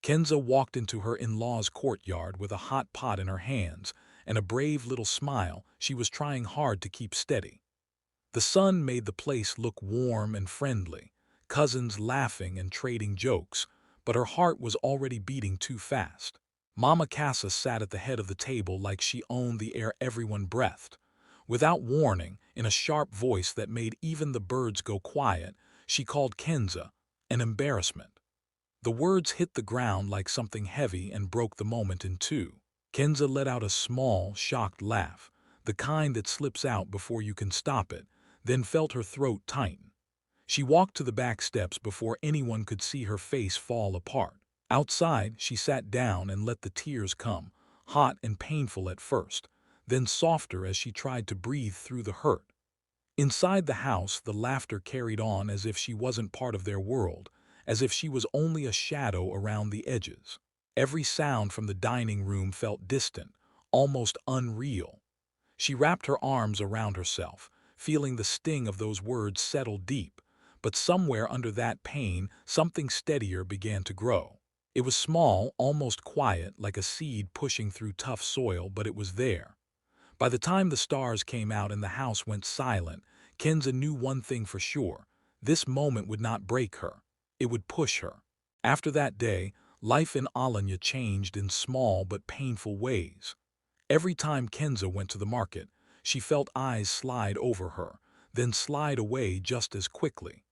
Kenza walked into her in-law's courtyard with a hot pot in her hands and a brave little smile. She was trying hard to keep steady. The sun made the place look warm and friendly, cousins laughing and trading jokes, but her heart was already beating too fast. Mama Casa sat at the head of the table like she owned the air everyone breathed. Without warning, in a sharp voice that made even the birds go quiet, she called Kenza an embarrassment. The words hit the ground like something heavy and broke the moment in two. Kenza let out a small, shocked laugh, the kind that slips out before you can stop it, then felt her throat tighten. She walked to the back steps before anyone could see her face fall apart. Outside, she sat down and let the tears come, hot and painful at first, then softer as she tried to breathe through the hurt. Inside the house, the laughter carried on as if she wasn't part of their world, as if she was only a shadow around the edges. Every sound from the dining room felt distant, almost unreal. She wrapped her arms around herself, feeling the sting of those words settle deep, but somewhere under that pain, something steadier began to grow. It was small, almost quiet, like a seed pushing through tough soil, but it was there. By the time the stars came out and the house went silent, Kenza knew one thing for sure. This moment would not break her. It would push her. After that day, life in Alanya changed in small but painful ways. Every time Kenza went to the market, she felt eyes slide over her, then slide away just as quickly.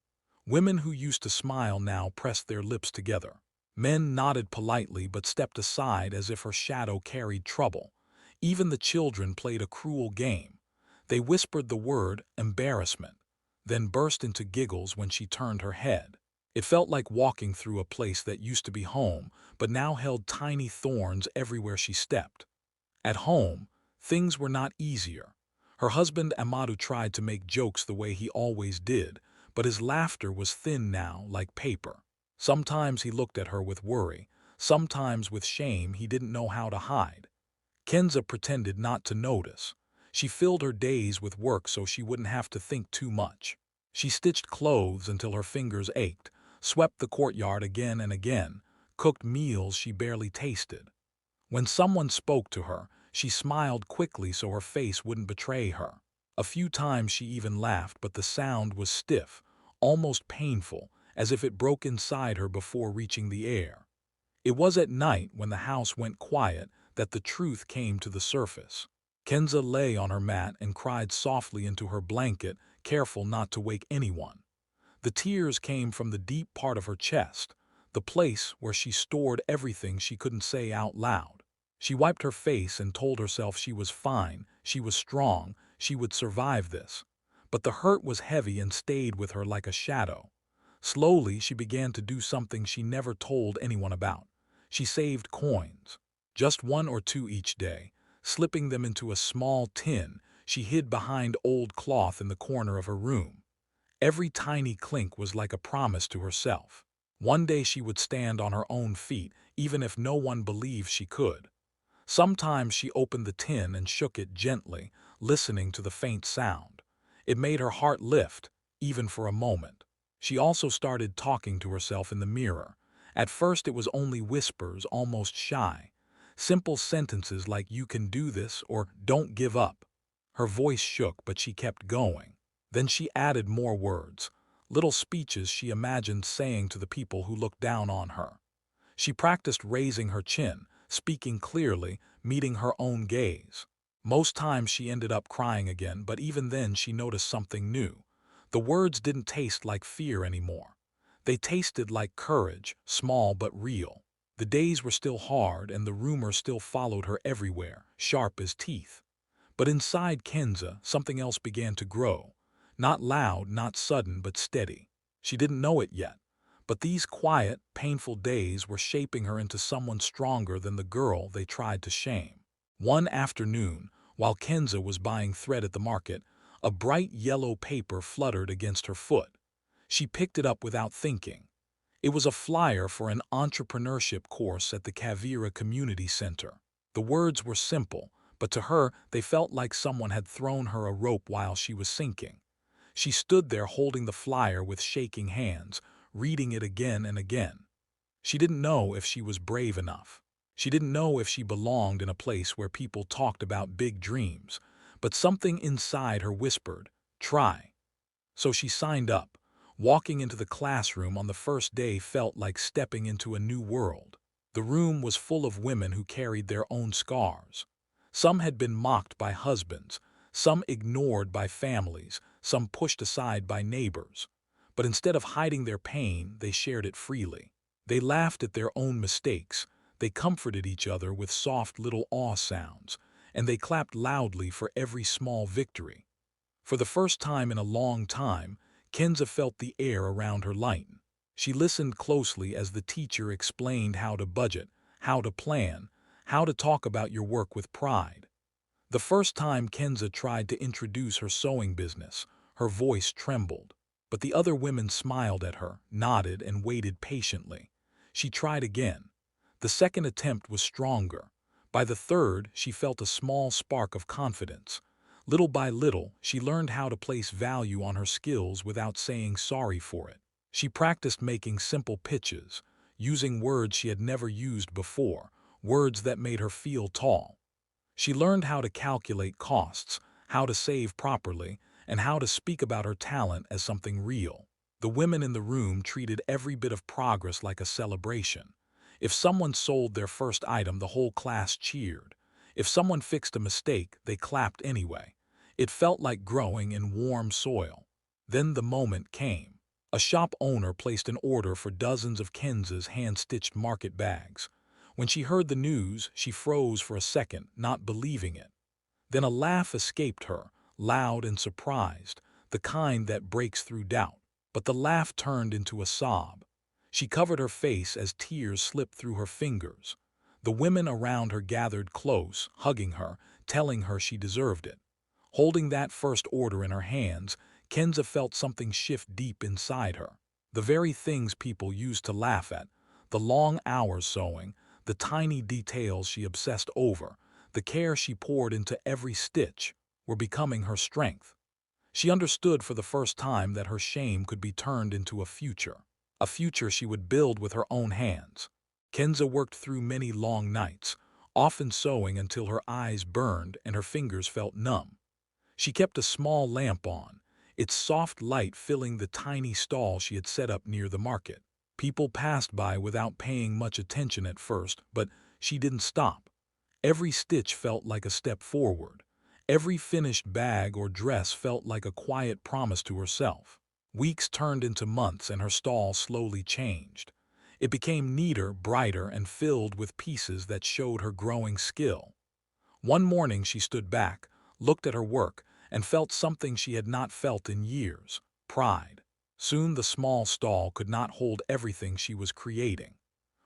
Women who used to smile now pressed their lips together. Men nodded politely but stepped aside as if her shadow carried trouble. Even the children played a cruel game. They whispered the word embarrassment, then burst into giggles when she turned her head. It felt like walking through a place that used to be home, but now held tiny thorns everywhere she stepped. At home, things were not easier. Her husband Amadou tried to make jokes the way he always did, but his laughter was thin now, like paper. Sometimes he looked at her with worry, sometimes with shame he didn't know how to hide. Kenza pretended not to notice. She filled her days with work so she wouldn't have to think too much. She stitched clothes until her fingers ached, swept the courtyard again and again, cooked meals she barely tasted. When someone spoke to her, she smiled quickly so her face wouldn't betray her. A few times she even laughed, but the sound was stiff, almost painful, as if it broke inside her before reaching the air. It was at night, when the house went quiet, that the truth came to the surface. Kenza lay on her mat and cried softly into her blanket, careful not to wake anyone. The tears came from the deep part of her chest, the place where she stored everything she couldn't say out loud. She wiped her face and told herself she was fine, she was strong, she would survive this. But the hurt was heavy and stayed with her like a shadow. Slowly, she began to do something she never told anyone about. She saved coins, just one or two each day, slipping them into a small tin she hid behind old cloth in the corner of her room. Every tiny clink was like a promise to herself. One day she would stand on her own feet, even if no one believed she could. Sometimes she opened the tin and shook it gently, listening to the faint sound. It made her heart lift, even for a moment. She also started talking to herself in the mirror. At first it was only whispers, almost shy. Simple sentences like "you can do this" or "don't give up." Her voice shook, but she kept going. Then she added more words, little speeches she imagined saying to the people who looked down on her. She practiced raising her chin, speaking clearly, meeting her own gaze. Most times she ended up crying again, but even then she noticed something new. The words didn't taste like fear anymore. They tasted like courage, small but real. The days were still hard and the rumors still followed her everywhere, sharp as teeth. But inside Kenza, something else began to grow. Not loud, not sudden, but steady. She didn't know it yet. But these quiet, painful days were shaping her into someone stronger than the girl they tried to shame. One afternoon, while Kenza was buying thread at the market, a bright yellow paper fluttered against her foot. She picked it up without thinking. It was a flyer for an entrepreneurship course at the Kavira Community Center. The words were simple, but to her they felt like someone had thrown her a rope while she was sinking. She stood there holding the flyer with shaking hands, reading it again and again. She didn't know if she was brave enough. She didn't know if she belonged in a place where people talked about big dreams, but something inside her whispered, try. So she signed up. Walking into the classroom on the first day felt like stepping into a new world. The room was full of women who carried their own scars. Some had been mocked by husbands, some ignored by families, some pushed aside by neighbors. But instead of hiding their pain, they shared it freely. They laughed at their own mistakes, they comforted each other with soft little awe sounds, and they clapped loudly for every small victory. For the first time in a long time, Kenza felt the air around her lighten. She listened closely as the teacher explained how to budget, how to plan, how to talk about your work with pride. The first time Kenza tried to introduce her sewing business, her voice trembled. But the other women smiled at her, nodded, and waited patiently. She tried again. The second attempt was stronger. By the third, she felt a small spark of confidence. Little by little, she learned how to place value on her skills without saying sorry for it. She practiced making simple pitches, using words she had never used before, words that made her feel tall. She learned how to calculate costs, how to save properly, and how to speak about her talent as something real. The women in the room treated every bit of progress like a celebration. If someone sold their first item, the whole class cheered. If someone fixed a mistake, they clapped anyway. It felt like growing in warm soil. Then the moment came. A shop owner placed an order for dozens of Kenza's hand-stitched market bags. When she heard the news, she froze for a second, not believing it. Then a laugh escaped her, loud and surprised, the kind that breaks through doubt. But the laugh turned into a sob. She covered her face as tears slipped through her fingers. The women around her gathered close, hugging her, telling her she deserved it. Holding that first order in her hands, Kenza felt something shift deep inside her. The very things people used to laugh at, the long hours sewing, the tiny details she obsessed over, the care she poured into every stitch, were becoming her strength. She understood for the first time that her shame could be turned into a future she would build with her own hands. Kenza worked through many long nights, often sewing until her eyes burned and her fingers felt numb. She kept a small lamp on, its soft light filling the tiny stall she had set up near the market. People passed by without paying much attention at first, but she didn't stop. Every stitch felt like a step forward. Every finished bag or dress felt like a quiet promise to herself. Weeks turned into months and her stall slowly changed. It became neater, brighter, and filled with pieces that showed her growing skill. One morning she stood back, looked at her work, and felt something she had not felt in years: pride. Soon the small stall could not hold everything she was creating.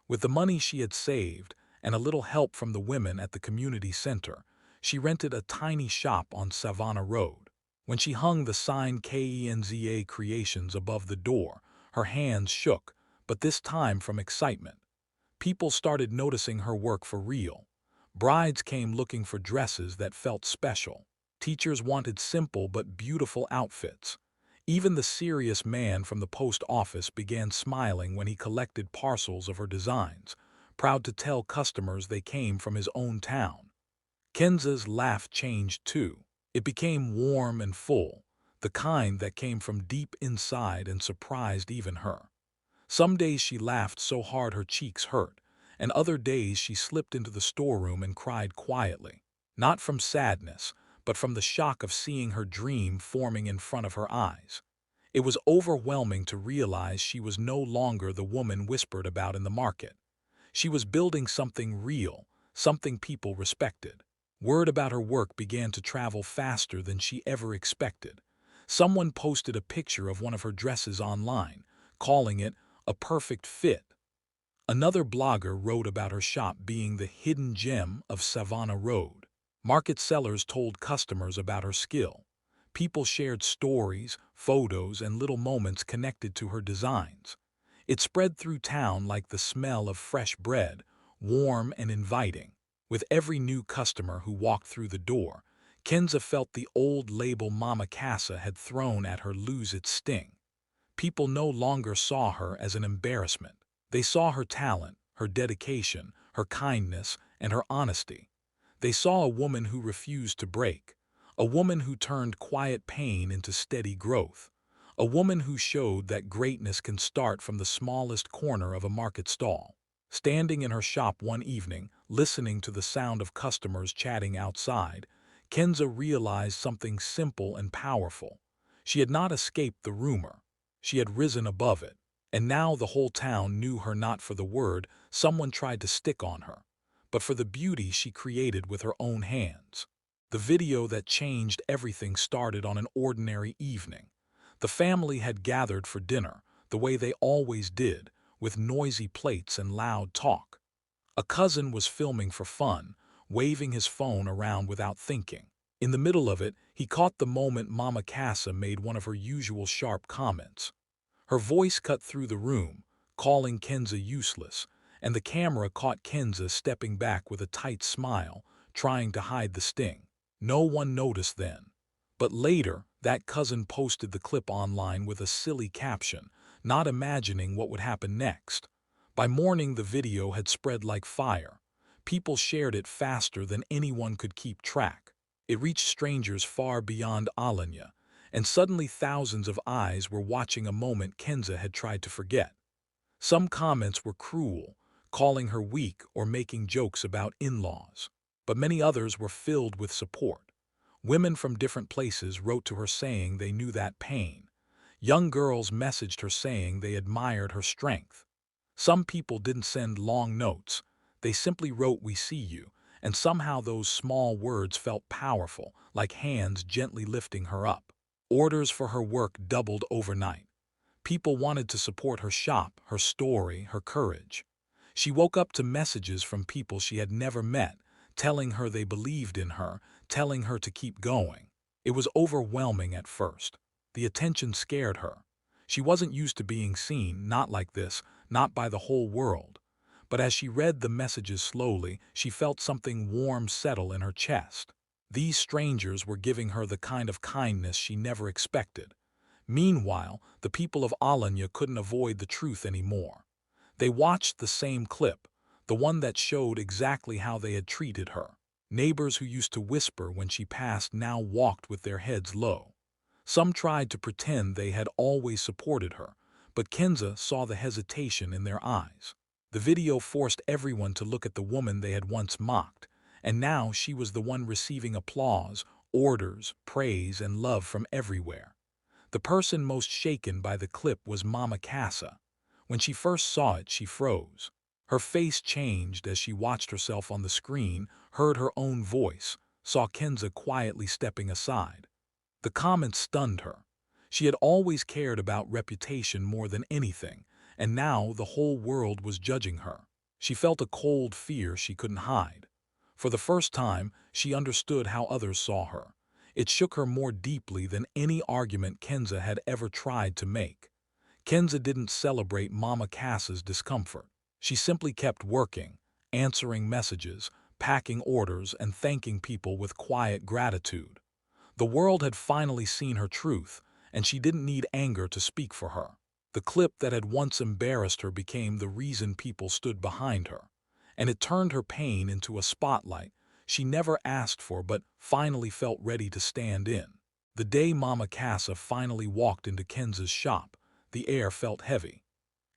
With the money she had saved, and a little help from the women at the community center, she rented a tiny shop on Savana Road. When she hung the sign Kenza Creations above the door, her hands shook, but this time from excitement. People started noticing her work for real. Brides came looking for dresses that felt special. Teachers wanted simple but beautiful outfits. Even the serious man from the post office began smiling when he collected parcels of her designs, proud to tell customers they came from his own town. Kenza's laugh changed too. It became warm and full, the kind that came from deep inside and surprised even her. Some days she laughed so hard her cheeks hurt, and other days she slipped into the storeroom and cried quietly, not from sadness, but from the shock of seeing her dream forming in front of her eyes. It was overwhelming to realize she was no longer the woman whispered about in the market. She was building something real, something people respected. Word about her work began to travel faster than she ever expected. Someone posted a picture of one of her dresses online, calling it a perfect fit. Another blogger wrote about her shop being the hidden gem of Savana Road. Market sellers told customers about her skill. People shared stories, photos, and little moments connected to her designs. It spread through town like the smell of fresh bread, warm and inviting. With every new customer who walked through the door, Kenza felt the old label Mama Casa had thrown at her lose its sting. People no longer saw her as an embarrassment. They saw her talent, her dedication, her kindness, and her honesty. They saw a woman who refused to break, a woman who turned quiet pain into steady growth, a woman who showed that greatness can start from the smallest corner of a market stall. Standing in her shop one evening, listening to the sound of customers chatting outside, Kenza realized something simple and powerful. She had not escaped the rumor. She had risen above it. And now the whole town knew her not for the word someone tried to stick on her, but for the beauty she created with her own hands. The video that changed everything started on an ordinary evening. The family had gathered for dinner, the way they always did, with noisy plates and loud talk. A cousin was filming for fun, waving his phone around without thinking. In the middle of it, he caught the moment Mama Casa made one of her usual sharp comments. Her voice cut through the room, calling Kenza useless, and the camera caught Kenza stepping back with a tight smile, trying to hide the sting. No one noticed then. But later, that cousin posted the clip online with a silly caption, not imagining what would happen next. By morning, the video had spread like fire. People shared it faster than anyone could keep track. It reached strangers far beyond Alanya, and suddenly thousands of eyes were watching a moment Kenza had tried to forget. Some comments were cruel, calling her weak or making jokes about in-laws, but many others were filled with support. Women from different places wrote to her saying they knew that pain. Young girls messaged her saying they admired her strength. Some people didn't send long notes. They simply wrote, "We see you," and somehow those small words felt powerful, like hands gently lifting her up. Orders for her work doubled overnight. People wanted to support her shop, her story, her courage. She woke up to messages from people she had never met, telling her they believed in her, telling her to keep going. It was overwhelming at first. The attention scared her. She wasn't used to being seen, not like this, not by the whole world. But as she read the messages slowly, she felt something warm settle in her chest. These strangers were giving her the kind of kindness she never expected. Meanwhile, the people of Alanya couldn't avoid the truth anymore. They watched the same clip, the one that showed exactly how they had treated her. Neighbors who used to whisper when she passed now walked with their heads low. Some tried to pretend they had always supported her, but Kenza saw the hesitation in their eyes. The video forced everyone to look at the woman they had once mocked, and now she was the one receiving applause, orders, praise, and love from everywhere. The person most shaken by the clip was Mama Casa. When she first saw it, she froze. Her face changed as she watched herself on the screen, heard her own voice, saw Kenza quietly stepping aside. The comments stunned her. She had always cared about reputation more than anything, and now the whole world was judging her. She felt a cold fear she couldn't hide. For the first time, she understood how others saw her. It shook her more deeply than any argument Kenza had ever tried to make. Kenza didn't celebrate Mama Cass's discomfort. She simply kept working, answering messages, packing orders, and thanking people with quiet gratitude. The world had finally seen her truth, and she didn't need anger to speak for her. The clip that had once embarrassed her became the reason people stood behind her, and it turned her pain into a spotlight she never asked for but finally felt ready to stand in. The day Mama Casa finally walked into Kenza's shop, the air felt heavy.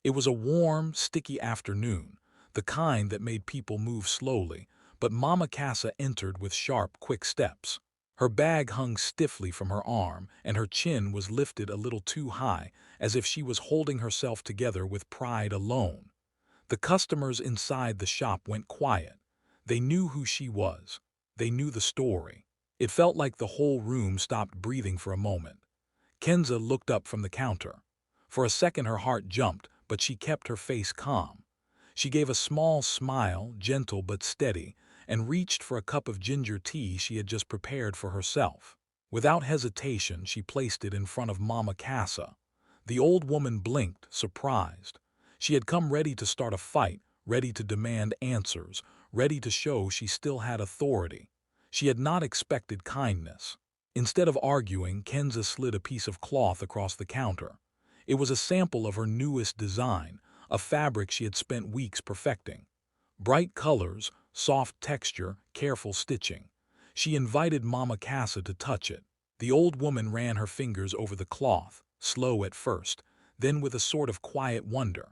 It was a warm, sticky afternoon, the kind that made people move slowly, but Mama Casa entered with sharp, quick steps. Her bag hung stiffly from her arm, and her chin was lifted a little too high, as if she was holding herself together with pride alone. The customers inside the shop went quiet. They knew who she was. They knew the story. It felt like the whole room stopped breathing for a moment. Kenza looked up from the counter. For a second her heart jumped, but she kept her face calm. She gave a small smile, gentle but steady, and reached for a cup of ginger tea she had just prepared for herself. Without hesitation, she placed it in front of Mama Casa. The old woman blinked, surprised. She had come ready to start a fight, ready to demand answers, ready to show she still had authority. She had not expected kindness. Instead of arguing, Kenza slid a piece of cloth across the counter. It was a sample of her newest design, a fabric she had spent weeks perfecting. Bright colors, soft texture, careful stitching. She invited Mama Casa to touch it. The old woman ran her fingers over the cloth, slow at first, then with a sort of quiet wonder.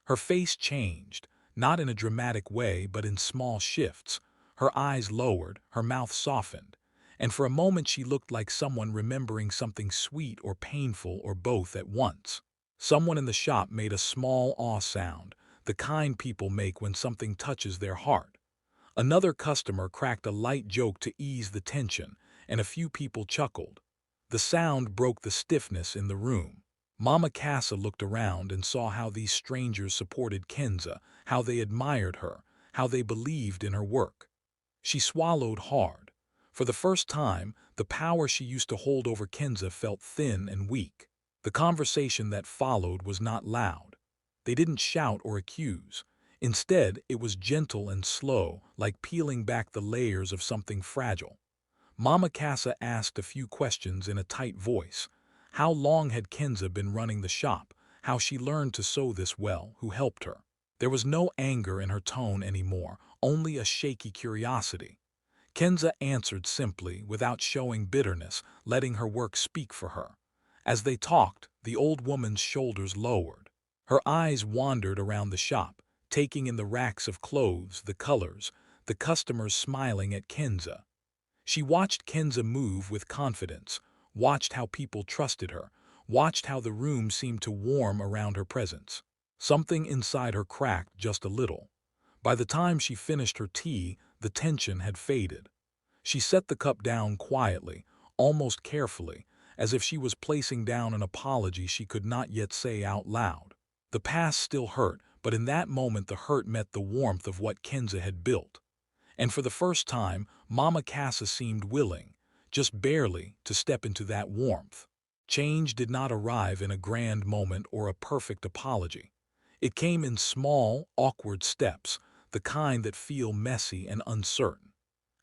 Her face changed, not in a dramatic way but in small shifts. Her eyes lowered, her mouth softened, and for a moment she looked like someone remembering something sweet or painful or both at once. Someone in the shop made a small awe sound, the kind people make when something touches their heart. Another customer cracked a light joke to ease the tension, and a few people chuckled. The sound broke the stiffness in the room. Mama Casa looked around and saw how these strangers supported Kenza, how they admired her, how they believed in her work. She swallowed hard. For the first time, the power she used to hold over Kenza felt thin and weak. The conversation that followed was not loud. They didn't shout or accuse. Instead, it was gentle and slow, like peeling back the layers of something fragile. Mama Casa asked a few questions in a tight voice. How long had Kenza been running the shop? How she learned to sew this well? Who helped her? There was no anger in her tone anymore, only a shaky curiosity. Kenza answered simply, without showing bitterness, letting her work speak for her. As they talked, the old woman's shoulders lowered. Her eyes wandered around the shop, taking in the racks of clothes, the colors, the customers smiling at Kenza. She watched Kenza move with confidence, watched how people trusted her, watched how the room seemed to warm around her presence. Something inside her cracked just a little. By the time she finished her tea, the tension had faded. She set the cup down quietly, almost carefully, as if she was placing down an apology she could not yet say out loud. The past still hurt, but in that moment the hurt met the warmth of what Kenza had built. And for the first time, Mama Casa seemed willing, just barely, to step into that warmth. Change did not arrive in a grand moment or a perfect apology. It came in small, awkward steps, the kind that feel messy and uncertain.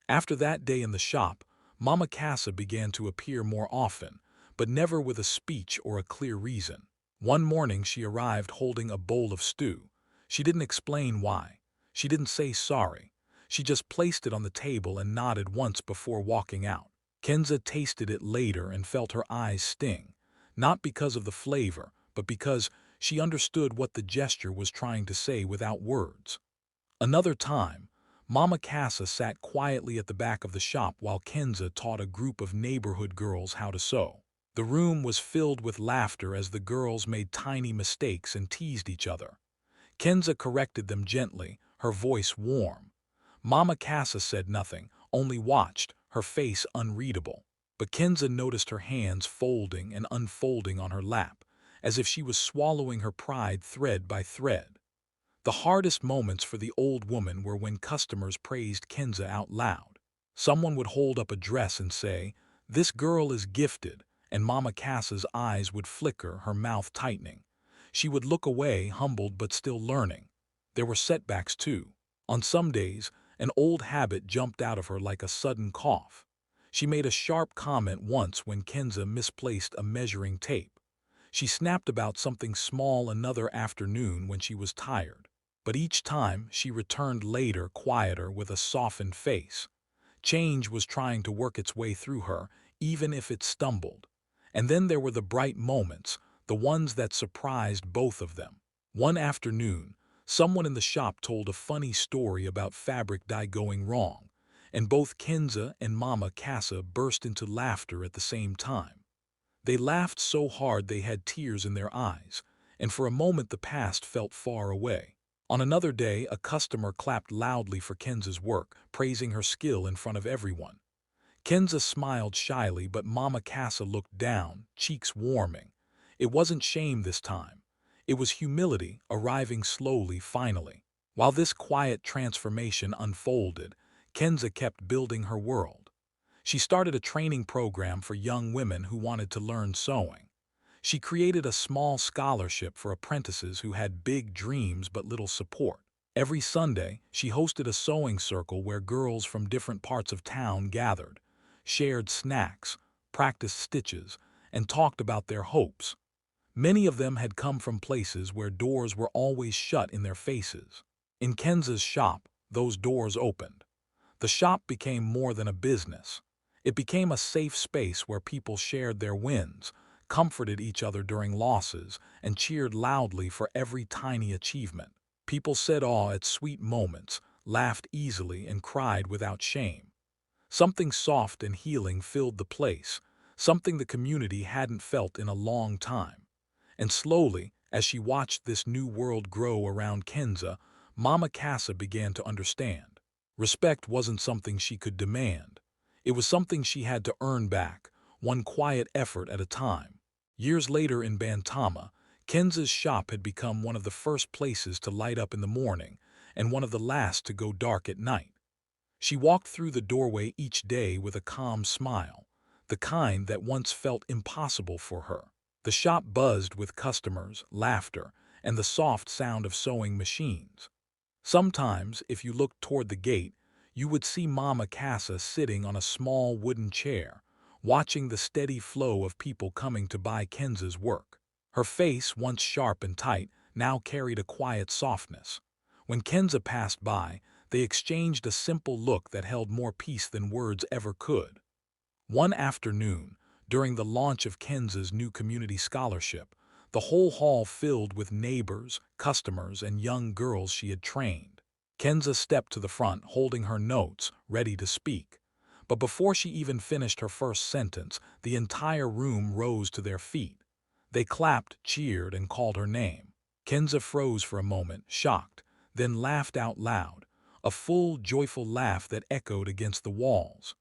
After that day in the shop, Mama Casa began to appear more often, but never with a speech or a clear reason. One morning she arrived holding a bowl of stew. She didn't explain why. She didn't say sorry. She just placed it on the table and nodded once before walking out. Kenza tasted it later and felt her eyes sting, not because of the flavor, but because she understood what the gesture was trying to say without words. Another time, Mama Casa sat quietly at the back of the shop while Kenza taught a group of neighborhood girls how to sew. The room was filled with laughter as the girls made tiny mistakes and teased each other. Kenza corrected them gently, her voice warm. Mama Casa said nothing, only watched, her face unreadable. But Kenza noticed her hands folding and unfolding on her lap, as if she was swallowing her pride thread by thread. The hardest moments for the old woman were when customers praised Kenza out loud. Someone would hold up a dress and say, "This girl is gifted," and Mama Casa's eyes would flicker, her mouth tightening. She would look away, humbled but still learning. There were setbacks too. On some days, an old habit jumped out of her like a sudden cough. She made a sharp comment once when Kenza misplaced a measuring tape. She snapped about something small another afternoon when she was tired. But each time, she returned later, quieter, with a softened face. Change was trying to work its way through her, even if it stumbled. And then there were the bright moments, the ones that surprised both of them. One afternoon, someone in the shop told a funny story about fabric dye going wrong, and both Kenza and Mama Casa burst into laughter at the same time. They laughed so hard they had tears in their eyes, and for a moment the past felt far away. On another day, a customer clapped loudly for Kenza's work, praising her skill in front of everyone. Kenza smiled shyly, but Mama Casa looked down, cheeks warming. It wasn't shame this time. It was humility, arriving slowly, finally. While this quiet transformation unfolded, Kenza kept building her world. She started a training program for young women who wanted to learn sewing. She created a small scholarship for apprentices who had big dreams but little support. Every Sunday, she hosted a sewing circle where girls from different parts of town gathered, shared snacks, practiced stitches, and talked about their hopes. Many of them had come from places where doors were always shut in their faces. In Kenza's shop, those doors opened. The shop became more than a business. It became a safe space where people shared their wins, comforted each other during losses, and cheered loudly for every tiny achievement. People said awe at sweet moments, laughed easily, and cried without shame. Something soft and healing filled the place, something the community hadn't felt in a long time. And slowly, as she watched this new world grow around Kenza, Mama Casa began to understand. Respect wasn't something she could demand. It was something she had to earn back, one quiet effort at a time. Years later in Bantama, Kenza's shop had become one of the first places to light up in the morning and one of the last to go dark at night. She walked through the doorway each day with a calm smile, the kind that once felt impossible for her. The shop buzzed with customers, laughter, and the soft sound of sewing machines. Sometimes, if you looked toward the gate, you would see Mama Casa sitting on a small wooden chair, watching the steady flow of people coming to buy Kenza's work. Her face, once sharp and tight, now carried a quiet softness. When Kenza passed by, they exchanged a simple look that held more peace than words ever could. One afternoon, during the launch of Kenza's new community scholarship, the whole hall filled with neighbors, customers, and young girls she had trained. Kenza stepped to the front, holding her notes, ready to speak. But before she even finished her first sentence, the entire room rose to their feet. They clapped, cheered, and called her name. Kenza froze for a moment, shocked, then laughed out loud, a full, joyful laugh that echoed against the walls.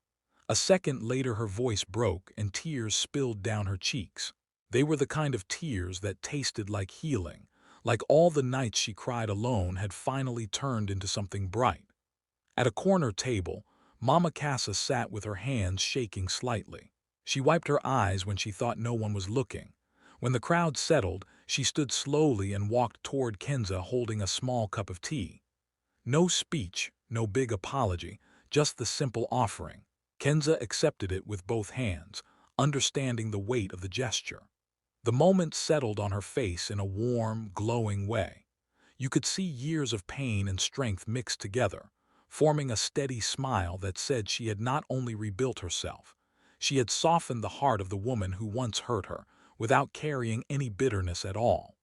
A second later her voice broke and tears spilled down her cheeks. They were the kind of tears that tasted like healing, like all the nights she cried alone had finally turned into something bright. At a corner table, Mama Casa sat with her hands shaking slightly. She wiped her eyes when she thought no one was looking. When the crowd settled, she stood slowly and walked toward Kenza holding a small cup of tea. No speech, no big apology, just the simple offering. Kenza accepted it with both hands, understanding the weight of the gesture. The moment settled on her face in a warm, glowing way. You could see years of pain and strength mixed together, forming a steady smile that said she had not only rebuilt herself, she had softened the heart of the woman who once hurt her, without carrying any bitterness at all.